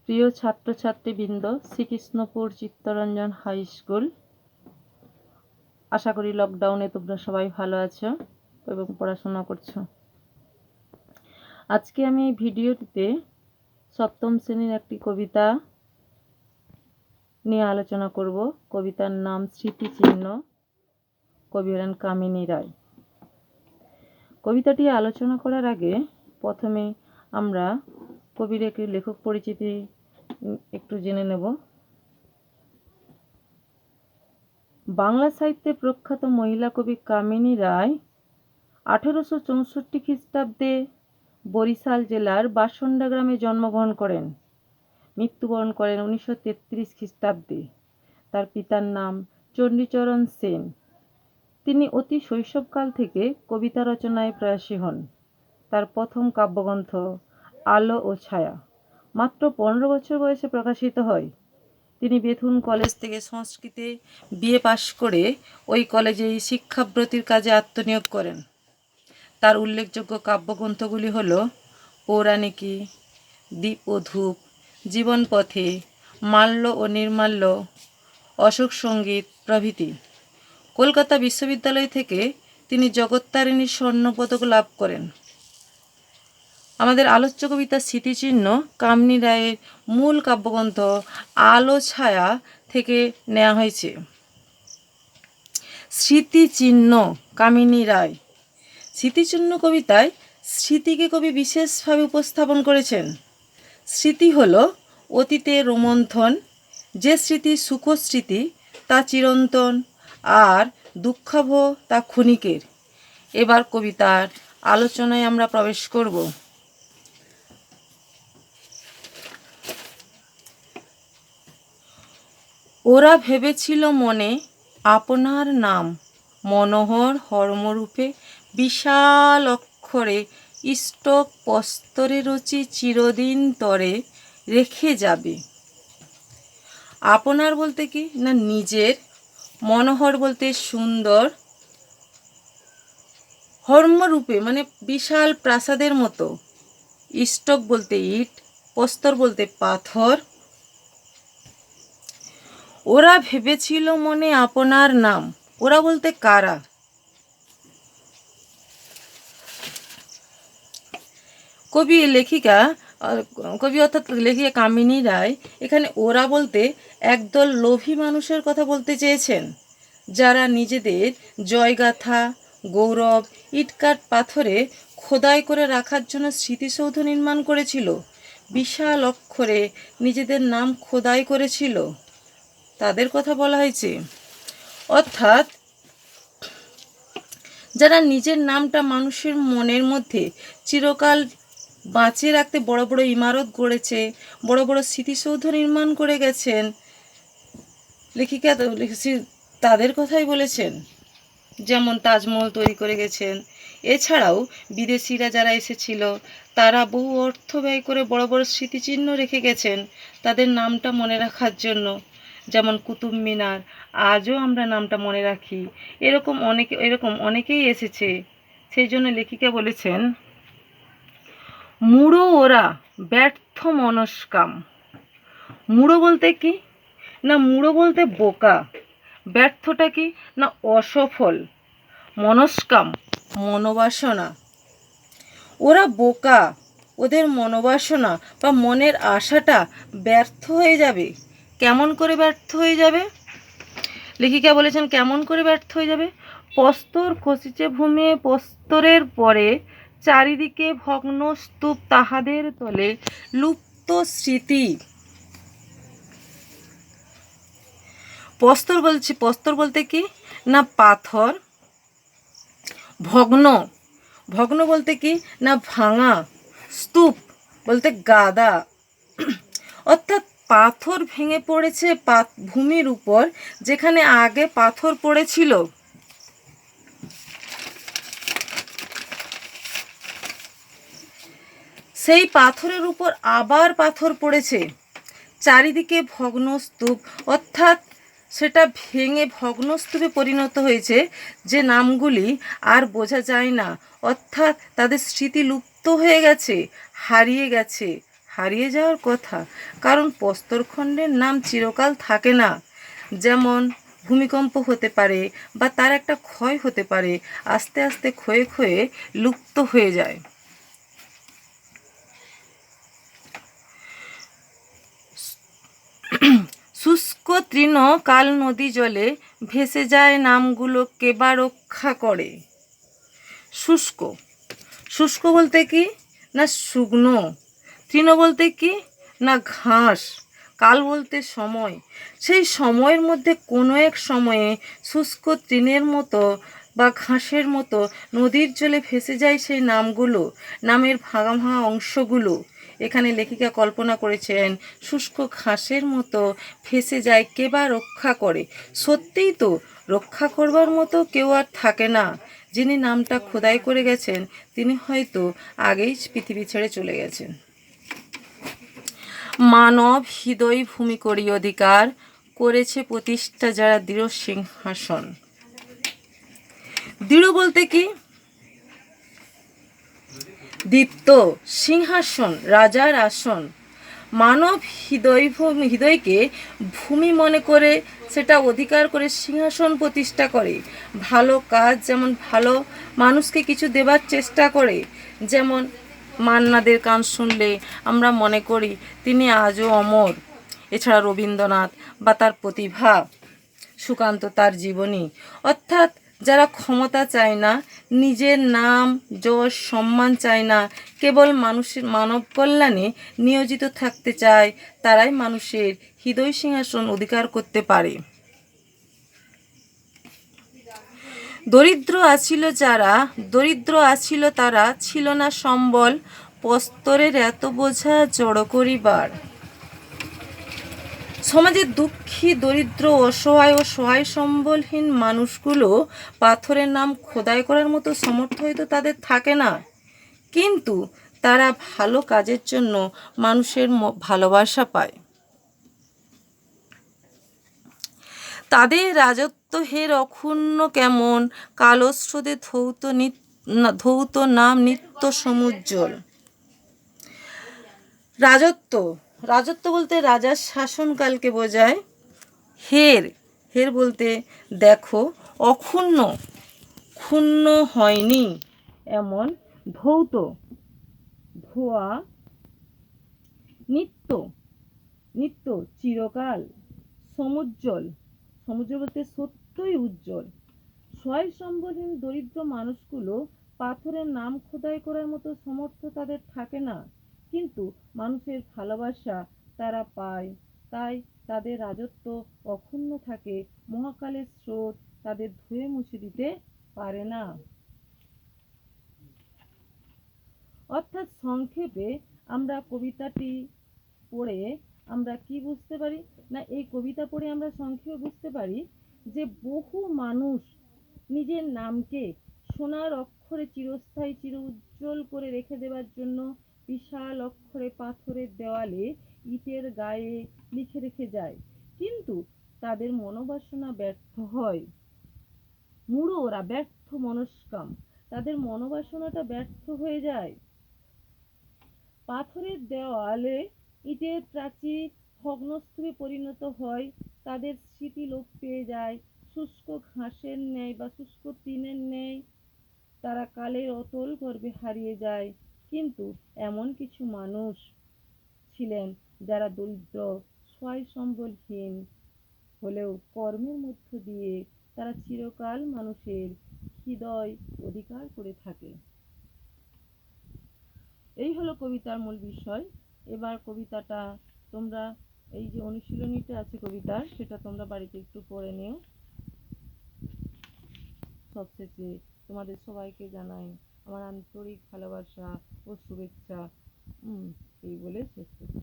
প্রিয় ছাত্রছাত্রীবৃন্দ, Srikrishnapur Chittaranjan high school, আশা করি লকডাউনে তোমরা সবাই ভালো আছো এবং পড়াশোনা করছো। আজকে আমি এই ভিডিওটিতে সপ্তম শ্রেণীর একটি কবিতা নিয়ে আলোচনা করব। কবিতার নাম স্মৃতিচিহ্ন, কবি হলেন কামিনী রায়। কবিতাটি আলোচনা করার আগে প্রথমে আমরা কবির একটি লেখক পরিচিতি একটু জেনে নেব। বাংলা সাহিত্যে প্রখ্যাত মহিলা কবি কামিনী রায় 1864 খ্রিস্টাব্দে বরিশাল জেলার বাসন্ডা গ্রামে জন্মগ্রহণ করেন। মৃত্যুবরণ করেন 1933 খ্রিস্টাব্দে। তার পিতার নাম চণ্ডীচরণ সেন। তিনি অতি শৈশবকাল থেকে কবিতা রচনায় প্রয়াসী হন। তার প্রথম কাব্যগ্রন্থ আলো ও ছায়া মাত্র 15 বছর বয়সে প্রকাশিত হয়। তিনি বেথুন কলেজ থেকে সংস্কৃতে বিএ পাশ করে ওই কলেজেই শিক্ষাব্রতির কাজে আত্মনিয়োগ করেন। তার উল্লেখযোগ্য কাব্যগ্রন্থগুলি হল পৌরাণিকী, দীপ ও ধূপ, জীবনপথে, মাল্য ও নির্মাল্য, অশোক সঙ্গীত প্রভৃতি। কলকাতা বিশ্ববিদ্যালয় থেকে তিনি জগত্তারিণী স্বর্ণপদক লাভ করেন। আমাদের আলোচ্য কবিতা স্মৃতিচিহ্ন কামিনী রায়ের মূল কাব্যগ্রন্থ আলো ছায়া থেকে নেওয়া হয়েছে। স্মৃতিচিহ্ন কামিনী রায়। স্মৃতিচিহ্ন কবিতায় স্মৃতিকে কবি বিশেষভাবে উপস্থাপন করেছেন। স্মৃতি হল অতীতের রোমন্থন। যে স্মৃতি সুখস্মৃতি তা চিরন্তন, আর দুঃখাবহ তা ক্ষণিকের। এবার কবিতার আলোচনায় আমরা প্রবেশ করব। ওরা ভেবেছিল মনে আপনার নাম, মনোহর হর্মরূপে বিশাল অক্ষরে ইষ্টক প্রস্তরে রচি চিরদিন তরে রেখে যাবে। আপনার বলতে কি না নিজের, মনোহর বলতে সুন্দর, হর্মরূপে মানে বিশাল প্রাসাদের মতো, ইষ্টক বলতে ইট, প্রস্তর বলতে পাথর। ওরা ভেবেছিল মনে আপনার নাম। ওরা বলতে কারা? কবি অর্থাৎ লেখিকা কামিনী রায় এখানে ওরা বলতে একদল লোভী মানুষের কথা বলতে চেয়েছেন, যারা নিজেদের জয়গাথা, গৌরব ইটকাট পাথরে খোদাই করে রাখার জন্য স্মৃতিসৌধ নির্মাণ করেছিল, বিশাল অক্ষরে নিজেদের নাম খোদাই করেছিল, তাদের কথা বলা হয়েছে। অর্থাৎ যারা নিজের নামটা মানুষের মনের মধ্যে চিরকাল বাঁচিয়ে রাখতে বড় বড় ইমারত গড়েছে, বড় বড় স্মৃতিসৌধ নির্মাণ করে গেছেন, লেখিকা তাদের কথাই বলেছেন। যেমন তাজমহল তৈরি করে গেছেন। এছাড়াও বিদেশিরা যারা এসেছিল তারা বহু অর্থ ব্যয় করে বড় বড় স্মৃতিচিহ্ন রেখে গেছেন তাদের নামটা মনে রাখার জন্য। যেমন কুতুব মিনার, আজও আমরা নামটা মনে রাখি। এরকম অনেকেই এসেছে। সেই জন্য লেখিকা বলেছেন, মূঢ় ওরা ব্যর্থ মনস্কাম। মূঢ় বলতে কি না মূঢ় বলতে বোকা, ব্যর্থটা কি না অসফল, মনস্কাম মনোবাসনা। ওরা বোকা, ওদের মনোবাসনা বা মনের আশাটা ব্যর্থ হয়ে যাবে। কেমন করে ব্যর্থ হয়ে যাবে? লেখিকা বলেছেন কেমন করে ব্যর্থ হয়ে যাবে। প্রস্তর খসিছে ভূমে, প্রস্তরের পরে চারিদিকে ভগ্ন স্তূপ, তাহাদের তলে লুপ্ত স্মৃতি। প্রস্তর বলতে কি না পাথর, ভগ্ন, ভগ্ন বলতে কি না ভাঙা, স্তূপ বলতে গাদা। অর্থাৎ পাথর ভেঙে পড়েছে ভূমির উপর, যেখানে আগে পাথর পড়েছিল। সেই পাথরের উপর আবার পাথর পড়েছে। চারিদিকে ভগ্নস্তূপ, অর্থাৎ সেটা ভেঙে ভগ্নস্তূপে পরিণত হয়েছে। যে নামগুলি আর বোঝা যায় না, অর্থাৎ তাদের স্মৃতি লুপ্ত হয়ে গেছে, হারিয়ে গেছে, হারিয়ে যাওয়ার কথা, কারণ প্রস্তরখণ্ডের নাম চিরকাল থাকে না। যেমন ভূমিকম্প হতে পারে বা তার একটা ক্ষয় হতে পারে, আস্তে আস্তে ক্ষয়ে ক্ষয়ে লুপ্ত হয়ে যায়। শুষ্ক তৃণ কাল নদী জলে ভেসে যায়, নামগুলো কেবা রক্ষা করে। শুষ্ক, শুষ্ক বলতে কি না শুকনো, তৃণ বলতে কি না ঘাস, কাল বলতে সময়। সেই সময়ের মধ্যে কোনো এক সময়ে শুষ্ক তৃণের মতো বা ঘাসের মতো নদীর জলে ভেসে যায় সেই নামগুলো, নামের ভাঙা ভাঙা অংশগুলো। এখানে লেখিকা কল্পনা করেছেন শুষ্ক ঘাসের মতো ভেসে যায়, কে বা রক্ষা করে। সত্যিই তো, রক্ষা করবার মতো কেউ আর থাকে না। যিনি নামটা খোদাই করে গেছেন তিনি হয়তো আগেই পৃথিবী ছেড়ে চলে গেছেন। মানব হৃদয় ভূমি করি অধিকার, করেছে প্রতিষ্ঠা যারা দৃঢ় সিংহাসন। দৃঢ় বলতে কি দীপ্ত, সিংহাসন রাজার আসন। মানব হৃদয়কে ভূমি মনে করে সেটা অধিকার করে সিংহাসন প্রতিষ্ঠা করে। ভালো কাজ, যেমন ভালো মানুষকে কিছু দেবার চেষ্টা করে। যেমন মান্নাদের গান শুনলে আমরা মনে করি তিনি আজও অমর। এছাড়া রবীন্দ্রনাথ বা তার প্রতিভা, সুকান্ত তার জীবনী। অর্থাৎ যারা ক্ষমতা চায় না, নিজের নাম যশ সম্মান চায় না, কেবল মানুষের মানব কল্যাণে নিয়োজিত থাকতে চায়, তারাই মানুষের হৃদয় সিংহাসন অধিকার করতে পারে। দরিদ্র আছিল তারা, ছিল না সম্বল, প্রস্তরের এত বোঝা জড়ো করিবার। সমাজের দুঃখী, দরিদ্র, অসহায় ও সহায় সম্বলহীন মানুষগুলো পাথরের নাম খোদাই করার মতো সামর্থ্য হয়তো তাদের থাকে না, কিন্তু তারা ভালো কাজের জন্য মানুষের ভালোবাসা পায়। তাদের রাজত্ব হের অক্ষুণ্ণ কেমন, কালো স্রোতে ধৌত নাম নিত্য সমুজ্জ্বল। রাজত্ব বলতে রাজার শাসনকালকে বোঝায়। হের বলতে দেখো, অক্ষুণ্ণ, ক্ষুণ্ণ হয়নি এমন, ধৌত ধোয়া, নিত্য চিরকাল, সমুজ্জ্বল বলতে সত্যই উজ্জ্বল। সহায় সম্বলহীন দরিদ্র মানুষগুলো পাথরের নাম খোদাই করার মতো সামর্থ্য তাদের থাকে না, কিন্তু মানুষের ভালোবাসা তারা পায়, তাই তাদের রাজত্ব অক্ষুণ্ণ থাকে। মহাকালের স্রোত তাদের ধুয়ে মুছে দিতে পারে না। অর্থাৎ সংক্ষেপে আমরা কবিতাটি পড়ে আমরা কি বুঝতে পারি না, এই কবিতা পড়ে আমরা সংক্ষেপে বুঝতে পারি যে বহু মানুষ নিজের নামকে সোনার অক্ষরে চিরস্থায়ী চির উজ্জ্বল করে রেখে দেওয়ার জন্য বিশাল অক্ষরে পাথরের দেওয়ালে ইটের গায়ে লিখে রেখে যায়, কিন্তু তাদের মনোবাসনা ব্যর্থ হয়। মূঢ় ওরা, ব্যর্থ মনস্কাম, তাদের মনোবাসনাটা ব্যর্থ হয়ে যায়। পাথরের দেওয়ালে ইটের প্রাচীর ভগ্নস্তূপে পরিণত হয়, তাদের স্মৃতি লোপ পেয়ে যায়। শুষ্ক ঘাসের ন্যায় বা শুষ্ক তৃণের ন্যায় তারা কালের অতল গর্ভে হারিয়ে যায়। কিন্তু এমন কিছু মানুষ ছিলেন যারা দরিদ্র, সহায় সম্বলহীন হলেও কর্মের মধ্য দিয়ে তারা চিরকাল মানুষের হৃদয় অধিকার করে থাকে। এই হলো কবিতার মূল বিষয়। এবার কবিতাটা তোমরা, এই যে অনুশীলনীটা আছে কবিতার, সেটা তোমরা বাড়িতে একটু পড়ে নিও। সবশেষে তোমাদের সবাইকে জানাই আমার আন্তরিক ভালোবাসা ও শুভেচ্ছা, এই বলে শেষ করছি।